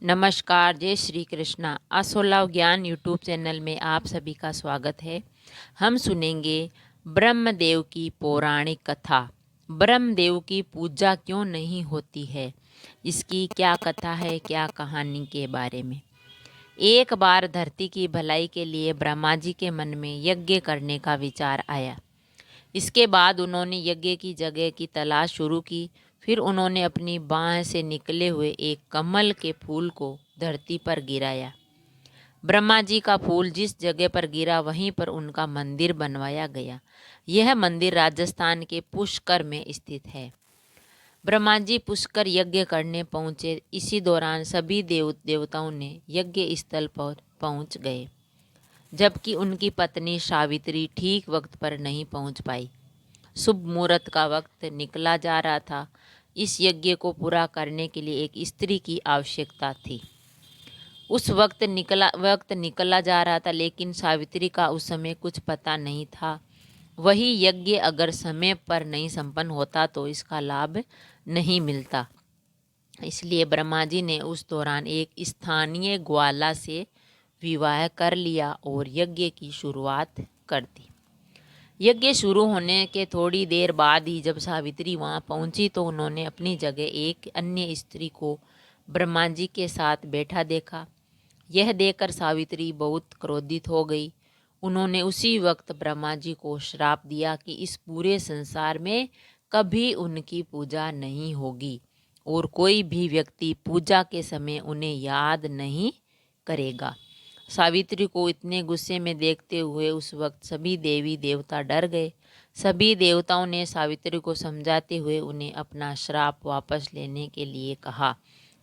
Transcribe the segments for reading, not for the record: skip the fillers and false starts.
नमस्कार, जय श्री कृष्णा। असोलव ज्ञान यूट्यूब चैनल में आप सभी का स्वागत है। हम सुनेंगे ब्रह्मदेव की पौराणिक कथा। ब्रह्मदेव की पूजा क्यों नहीं होती है, इसकी क्या कथा है, क्या कहानी के बारे में। एक बार धरती की भलाई के लिए ब्रह्मा जी के मन में यज्ञ करने का विचार आया। इसके बाद उन्होंने यज्ञ की जगह की तलाश शुरू की। फिर उन्होंने अपनी बाह से निकले हुए एक कमल के फूल को धरती पर गिराया। ब्रह्मा जी का फूल जिस जगह पर गिरा वहीं पर उनका मंदिर बनवाया गया। यह मंदिर राजस्थान के पुष्कर में स्थित है। ब्रह्मा जी पुष्कर यज्ञ करने पहुँचे। इसी दौरान सभी देवताओं ने यज्ञ स्थल पर पहुँच गए, जबकि उनकी पत्नी सावित्री ठीक वक्त पर नहीं पहुँच पाई। शुभ मुहूर्त का वक्त निकला जा रहा था। इस यज्ञ को पूरा करने के लिए एक स्त्री की आवश्यकता थी। उस वक्त निकला जा रहा था, लेकिन सावित्री का उस समय कुछ पता नहीं था। वही यज्ञ अगर समय पर नहीं संपन्न होता तो इसका लाभ नहीं मिलता। इसलिए ब्रह्मा जी ने उस दौरान एक स्थानीय ग्वाला से विवाह कर लिया और यज्ञ की शुरुआत कर दी। यज्ञ शुरू होने के थोड़ी देर बाद ही जब सावित्री वहां पहुंची तो उन्होंने अपनी जगह एक अन्य स्त्री को ब्रह्मा जी के साथ बैठा देखा। यह देखकर सावित्री बहुत क्रोधित हो गई। उन्होंने उसी वक्त ब्रह्मा जी को श्राप दिया कि इस पूरे संसार में कभी उनकी पूजा नहीं होगी और कोई भी व्यक्ति पूजा के समय उन्हें याद नहीं करेगा। सावित्री को इतने गुस्से में देखते हुए उस वक्त सभी देवी देवता डर गए। सभी देवताओं ने सावित्री को समझाते हुए उन्हें अपना श्राप वापस लेने के लिए कहा।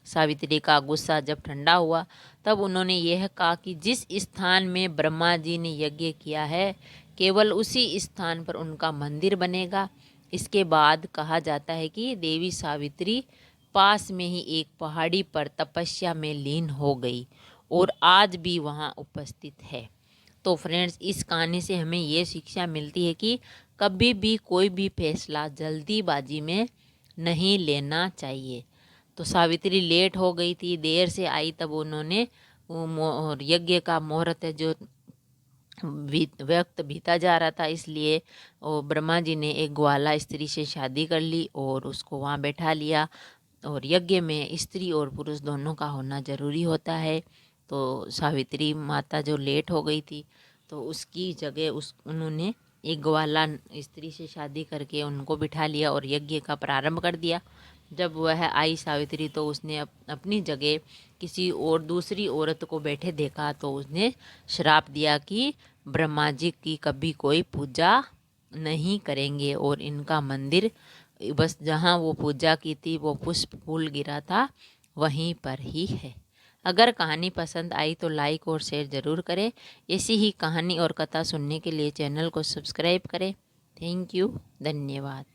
सावित्री का गुस्सा जब ठंडा हुआ तब उन्होंने यह कहा कि जिस स्थान में ब्रह्मा जी ने यज्ञ किया है केवल उसी स्थान पर उनका मंदिर बनेगा। इसके बाद कहा जाता है कि देवी सावित्री पास में ही एक पहाड़ी पर तपस्या में लीन हो गई और आज भी वहाँ उपस्थित है। तो फ्रेंड्स, इस कहानी से हमें ये शिक्षा मिलती है कि कभी भी कोई भी फैसला जल्दीबाजी में नहीं लेना चाहिए। तो सावित्री लेट हो गई थी, देर से आई, तब उन्होंने यज्ञ का मुहूर्त जो वक्त बीता जा रहा था, इसलिए ब्रह्मा जी ने एक ग्वाला स्त्री से शादी कर ली और उसको वहाँ बैठा लिया। और यज्ञ में स्त्री और पुरुष दोनों का होना जरूरी होता है। तो सावित्री माता जो लेट हो गई थी तो उसकी जगह उन्होंने एक ग्वाला स्त्री से शादी करके उनको बिठा लिया और यज्ञ का प्रारंभ कर दिया। जब वह आई सावित्री तो उसने अपनी जगह किसी और दूसरी औरत को बैठे देखा तो उसने श्राप दिया कि ब्रह्मा जी की कभी कोई पूजा नहीं करेंगे और इनका मंदिर बस जहाँ वो पूजा की थी वो पुष्प फूल गिरा था वहीं पर ही है। अगर कहानी पसंद आई तो लाइक और शेयर ज़रूर करें। ऐसी ही कहानी और कथा सुनने के लिए चैनल को सब्सक्राइब करें। थैंक यू, धन्यवाद।